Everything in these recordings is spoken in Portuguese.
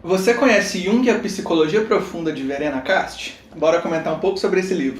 Você conhece Jung e a Psicologia Profunda de Verena Cast? Bora comentar um pouco sobre esse livro.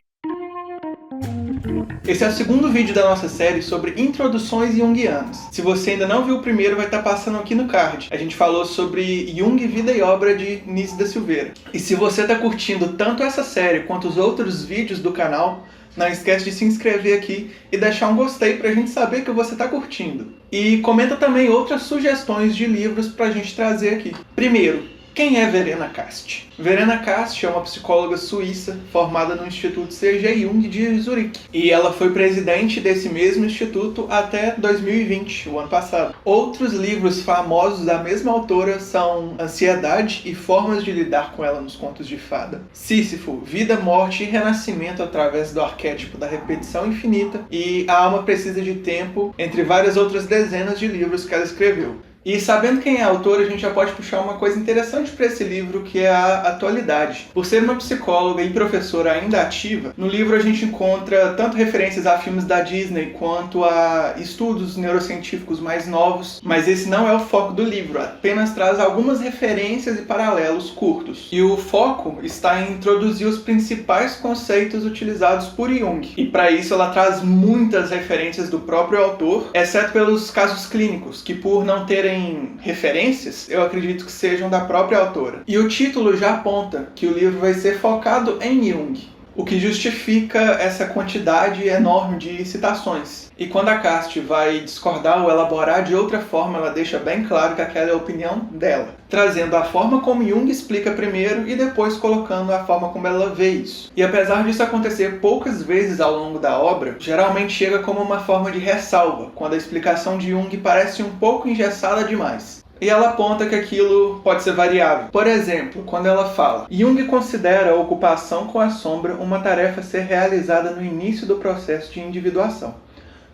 Esse é o segundo vídeo da nossa série sobre introduções junguianas. Se você ainda não viu o primeiro, vai estar passando aqui no card. A gente falou sobre Jung, Vida e Obra de Nise da Silveira. E se você está curtindo tanto essa série quanto os outros vídeos do canal, não esquece de se inscrever aqui e deixar um gostei pra gente saber que você está curtindo. E comenta também outras sugestões de livros pra gente trazer aqui. Primeiro, quem é Verena Cast? Verena Cast é uma psicóloga suíça formada no Instituto C.G. Jung de Zurique. E ela foi presidente desse mesmo instituto até 2020, o ano passado. Outros livros famosos da mesma autora são Ansiedade e Formas de Lidar com Ela nos Contos de Fada, Sísifo, Vida, Morte e Renascimento através do arquétipo da repetição infinita e A Alma Precisa de Tempo, entre várias outras dezenas de livros que ela escreveu. E sabendo quem é a autora, a gente já pode puxar uma coisa interessante para esse livro, que é a atualidade. Por ser uma psicóloga e professora ainda ativa, no livro a gente encontra tanto referências a filmes da Disney quanto a estudos neurocientíficos mais novos, mas esse não é o foco do livro, apenas traz algumas referências e paralelos curtos. E o foco está em introduzir os principais conceitos utilizados por Jung. E para isso ela traz muitas referências do próprio autor, exceto pelos casos clínicos, que por não terem referências, eu acredito que sejam da própria autora. E o título já aponta que o livro vai ser focado em Jung, o que justifica essa quantidade enorme de citações. E quando a Cast vai discordar ou elaborar de outra forma, ela deixa bem claro que aquela é a opinião dela, trazendo a forma como Jung explica primeiro e depois colocando a forma como ela vê isso. E apesar disso acontecer poucas vezes ao longo da obra, geralmente chega como uma forma de ressalva, quando a explicação de Jung parece um pouco engessada demais. E ela aponta que aquilo pode ser variável. Por exemplo, quando ela fala: Jung considera a ocupação com a sombra uma tarefa a ser realizada no início do processo de individuação.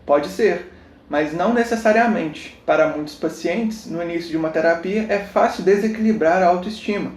Pode ser, mas não necessariamente. Para muitos pacientes, no início de uma terapia, é fácil desequilibrar a autoestima.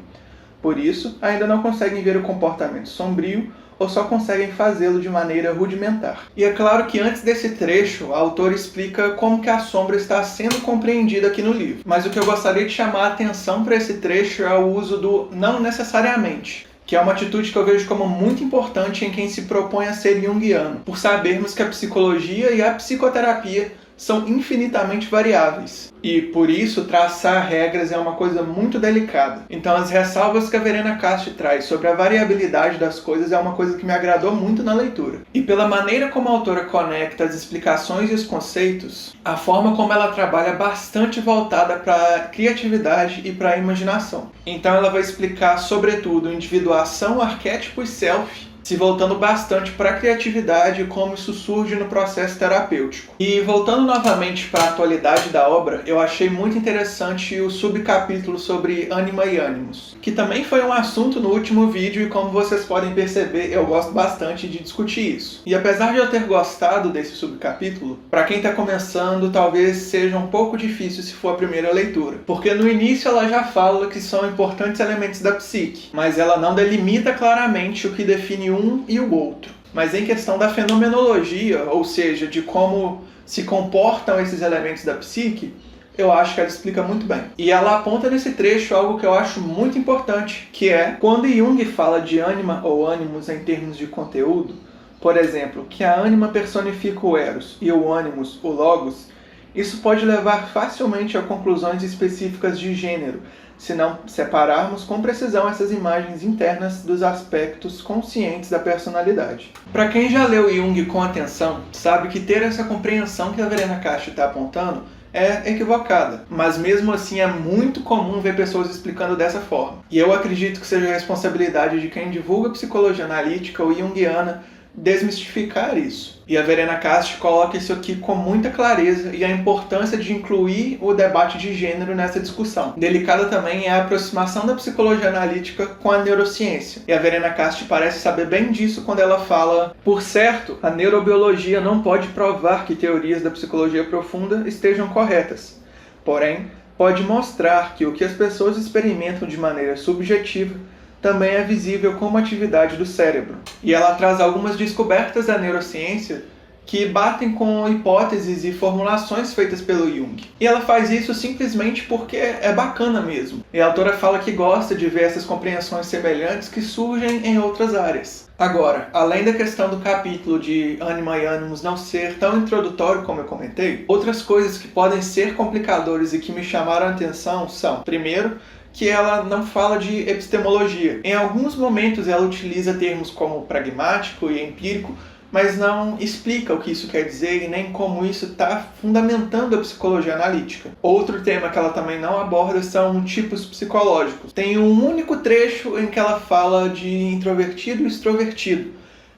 Por isso, ainda não conseguem ver o comportamento sombrio ou só conseguem fazê-lo de maneira rudimentar. E é claro que antes desse trecho, a autora explica como que a sombra está sendo compreendida aqui no livro. Mas o que eu gostaria de chamar a atenção para esse trecho é o uso do não necessariamente, que é uma atitude que eu vejo como muito importante em quem se propõe a ser junguiano, por sabermos que a psicologia e a psicoterapia são infinitamente variáveis. E, por isso, traçar regras é uma coisa muito delicada. Então, as ressalvas que a Verena Cast traz sobre a variabilidade das coisas é uma coisa que me agradou muito na leitura. E pela maneira como a autora conecta as explicações e os conceitos, a forma como ela trabalha é bastante voltada para a criatividade e para a imaginação. Então, ela vai explicar, sobretudo, individuação, arquétipo e self, se voltando bastante para a criatividade e como isso surge no processo terapêutico. E voltando novamente para a atualidade da obra, eu achei muito interessante o subcapítulo sobre ânima e ânimos, que também foi um assunto no último vídeo e, como vocês podem perceber, eu gosto bastante de discutir isso. E apesar de eu ter gostado desse subcapítulo, para quem está começando talvez seja um pouco difícil se for a primeira leitura, porque no início ela já fala que são importantes elementos da psique, mas ela não delimita claramente o que define um e o outro. Mas em questão da fenomenologia, ou seja, de como se comportam esses elementos da psique, eu acho que ela explica muito bem. E ela aponta nesse trecho algo que eu acho muito importante, que é quando Jung fala de ânima ou ânimos em termos de conteúdo, por exemplo, que a ânima personifica o eros e o ânimos, o logos, isso pode levar facilmente a conclusões específicas de gênero, se não separarmos com precisão essas imagens internas dos aspectos conscientes da personalidade. Para quem já leu Jung com atenção, sabe que ter essa compreensão que a Verena Cast está apontando é equivocada, mas mesmo assim é muito comum ver pessoas explicando dessa forma. E eu acredito que seja a responsabilidade de quem divulga psicologia analítica ou junguiana desmistificar isso. E a Verena Cast coloca isso aqui com muita clareza e a importância de incluir o debate de gênero nessa discussão. Delicada também é a aproximação da psicologia analítica com a neurociência. E a Verena Cast parece saber bem disso quando ela fala: por certo, a neurobiologia não pode provar que teorias da psicologia profunda estejam corretas. Porém, pode mostrar que o que as pessoas experimentam de maneira subjetiva também é visível como atividade do cérebro. E ela traz algumas descobertas da neurociência que batem com hipóteses e formulações feitas pelo Jung. E ela faz isso simplesmente porque é bacana mesmo. E a autora fala que gosta de ver essas compreensões semelhantes que surgem em outras áreas. Agora, além da questão do capítulo de Ânima e Ânimos não ser tão introdutório como eu comentei, outras coisas que podem ser complicadores e que me chamaram a atenção são, primeiro, que ela não fala de epistemologia. Em alguns momentos ela utiliza termos como pragmático e empírico, mas não explica o que isso quer dizer e nem como isso está fundamentando a psicologia analítica. Outro tema que ela também não aborda são tipos psicológicos. Tem um único trecho em que ela fala de introvertido e extrovertido,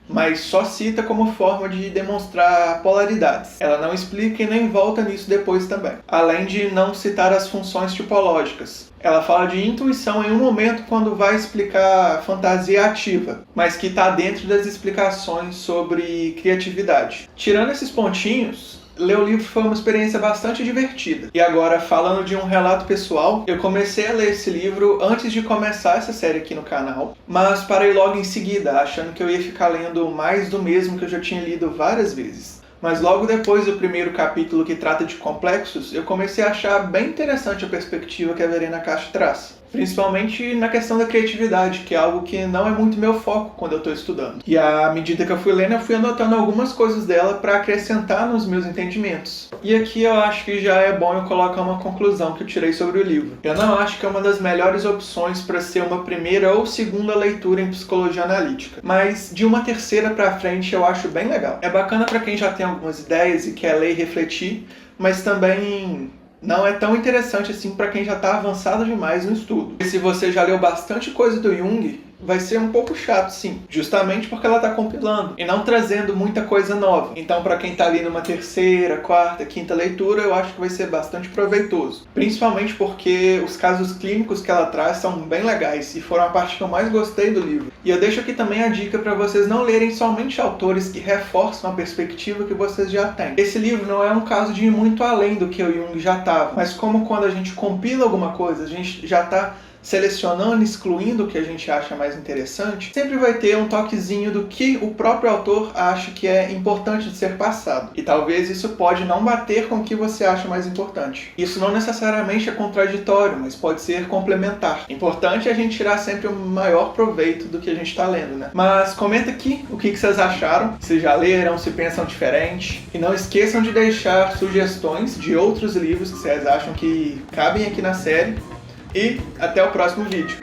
mas só cita como forma de demonstrar polaridades. Ela não explica e nem volta nisso depois também. Além de não citar as funções tipológicas. Ela fala de intuição em um momento quando vai explicar fantasia ativa, mas que está dentro das explicações sobre criatividade. Tirando esses pontinhos, ler o livro foi uma experiência bastante divertida. E agora, falando de um relato pessoal, eu comecei a ler esse livro antes de começar essa série aqui no canal, mas parei logo em seguida, achando que eu ia ficar lendo mais do mesmo que eu já tinha lido várias vezes. Mas logo depois do primeiro capítulo, que trata de complexos, eu comecei a achar bem interessante a perspectiva que a Verena Castro traz. Principalmente na questão da criatividade, que é algo que não é muito meu foco quando eu estou estudando. E à medida que eu fui lendo, eu fui anotando algumas coisas dela para acrescentar nos meus entendimentos. E aqui eu acho que já é bom eu colocar uma conclusão que eu tirei sobre o livro. Eu não acho que é uma das melhores opções para ser uma primeira ou segunda leitura em psicologia analítica, mas de uma terceira para frente eu acho bem legal. É bacana para quem já tem algumas ideias e quer ler e refletir, mas também não é tão interessante assim para quem já está avançado demais no estudo. E se você já leu bastante coisa do Jung, vai ser um pouco chato, sim. Justamente porque ela está compilando e não trazendo muita coisa nova. Então, para quem está ali numa terceira, quarta, quinta leitura, eu acho que vai ser bastante proveitoso. Principalmente porque os casos clínicos que ela traz são bem legais e foram a parte que eu mais gostei do livro. E eu deixo aqui também a dica para vocês não lerem somente autores que reforçam a perspectiva que vocês já têm. Esse livro não é um caso de ir muito além do que o Jung já estava, mas como quando a gente compila alguma coisa, a gente já está selecionando, excluindo o que a gente acha mais interessante, sempre vai ter um toquezinho do que o próprio autor acha que é importante de ser passado. E talvez isso pode não bater com o que você acha mais importante. Isso não necessariamente é contraditório, mas pode ser complementar. Importante é a gente tirar sempre o maior proveito do que a gente está lendo, né? Mas comenta aqui o que vocês acharam, se já leram, se pensam diferente. E não esqueçam de deixar sugestões de outros livros que vocês acham que cabem aqui na série. E até o próximo vídeo.